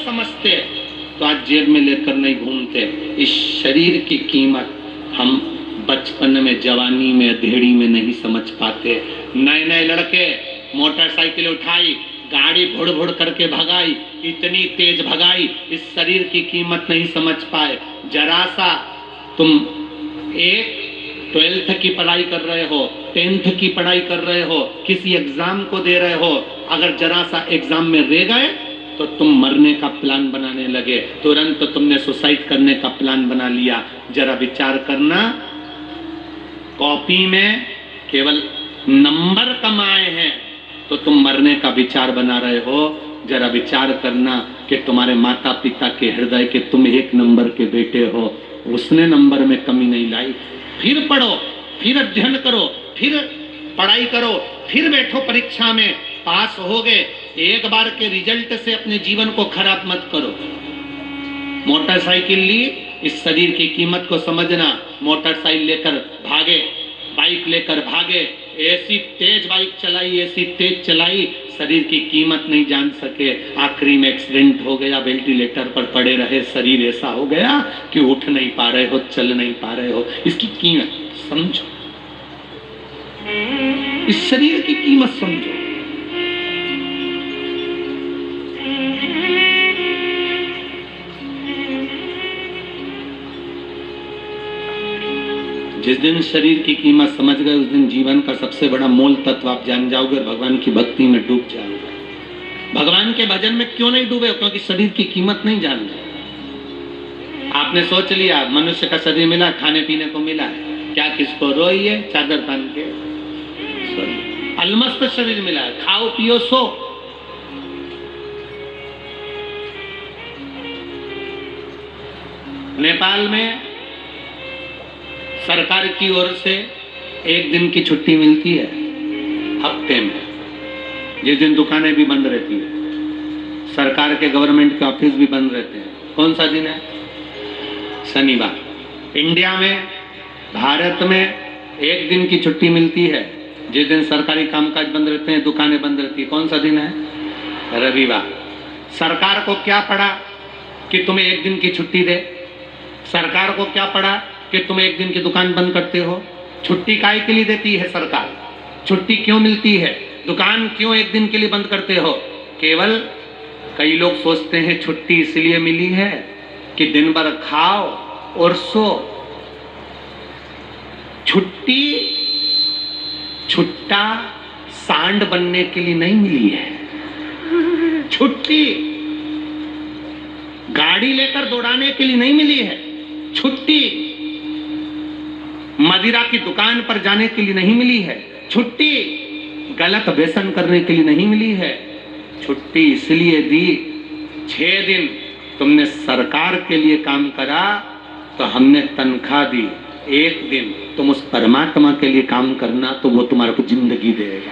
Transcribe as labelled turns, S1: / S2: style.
S1: समझते तो आज जेब में लेकर नहीं घूमते। इस शरीर की कीमत हम बचपन में, जवानी में, अधेड़ी में नहीं समझ पाते। नए नए लड़के मोटरसाइकिल उठाई, गाड़ी भुड़ भुड़ करके भगाई, इतनी तेज भगाई, इस शरीर की कीमत नहीं समझ पाए। जरा सा तुम एक 12th की पढ़ाई कर रहे हो, 10th की पढ़ाई कर रहे हो, किसी एग्जाम को दे रहे हो, अगर जरा सा एग्जाम में रह गए तो तुम मरने का प्लान बनाने लगे, तुरंत तुमने सुसाइड करने का प्लान बना लिया। जरा विचार करना, कॉपी में केवल नंबर कम आए हैं तो तुम मरने का विचार बना रहे हो। जरा विचार करना कि तुम्हारे माता पिता के हृदय के तुम 1 नंबर के बेटे हो, उसने नंबर में कमी नहीं लाई। फिर पढ़ो, फिर अध्ययन करो, फिर पढ़ाई करो, फिर बैठो परीक्षा में, पास हो गए। एक बार के रिजल्ट से अपने जीवन को खराब मत करो। मोटरसाइकिल ली, इस शरीर की कीमत को समझना। मोटरसाइकिल लेकर भागे, बाइक लेकर भागे, ऐसी तेज बाइक चलाई, ऐसी तेज चलाई, शरीर की कीमत नहीं जान सके। आखिरी में एक्सीडेंट हो गया, वेंटिलेटर पर पड़े रहे, शरीर ऐसा हो गया कि उठ नहीं पा रहे हो, चल नहीं पा रहे हो। इसकी कीमत समझो, इस शरीर की कीमत समझो। जिस दिन शरीर की कीमत समझ गए, उस दिन जीवन का सबसे बड़ा मूल तत्व आप जान जाओगे और भगवान की भक्ति में डूब जाओगे। भगवान के भजन में क्यों नहीं डूबे? क्योंकि शरीर की कीमत नहीं जान रहे। आपने सोच लिया मनुष्य का शरीर मिला, खाने पीने को मिला है, क्या किसको रोइए, चादर तान के अलमस्त शरीर मिला है, खाओ पियो सो। नेपाल में सरकार की ओर से 1 दिन की छुट्टी मिलती है हफ्ते में, जिस दिन दुकानें भी बंद रहती है, सरकार के गवर्नमेंट के ऑफिस भी बंद रहते हैं। कौन सा दिन है? शनिवार। इंडिया में, भारत में 1 दिन की छुट्टी मिलती है जिस दिन सरकारी कामकाज बंद रहते हैं, दुकानें बंद रहती है। कौन सा दिन है? रविवार। सरकार को क्या पड़ा कि तुम्हें 1 दिन की छुट्टी दे? सरकार को क्या पड़ा कि तुम 1 दिन की दुकान बंद करते हो? छुट्टी काहे के लिए देती है सरकार? छुट्टी क्यों मिलती है? दुकान क्यों 1 दिन के लिए बंद करते हो? केवल कई लोग सोचते हैं छुट्टी इसलिए मिली है कि दिन भर खाओ और सो। छुट्टी छुट्टा सांड बनने के लिए नहीं मिली है। छुट्टी गाड़ी लेकर दौड़ाने के लिए नहीं मिली है। छुट्टी मदिरा की दुकान पर जाने के लिए नहीं मिली है। छुट्टी गलत व्यसन करने के लिए नहीं मिली है। छुट्टी इसलिए दी, 6 दिन तुमने सरकार के लिए काम करा तो हमने तनख्वाह दी। 1 दिन तुम उस परमात्मा के लिए काम करना तो वो तुम्हारे को जिंदगी देगा।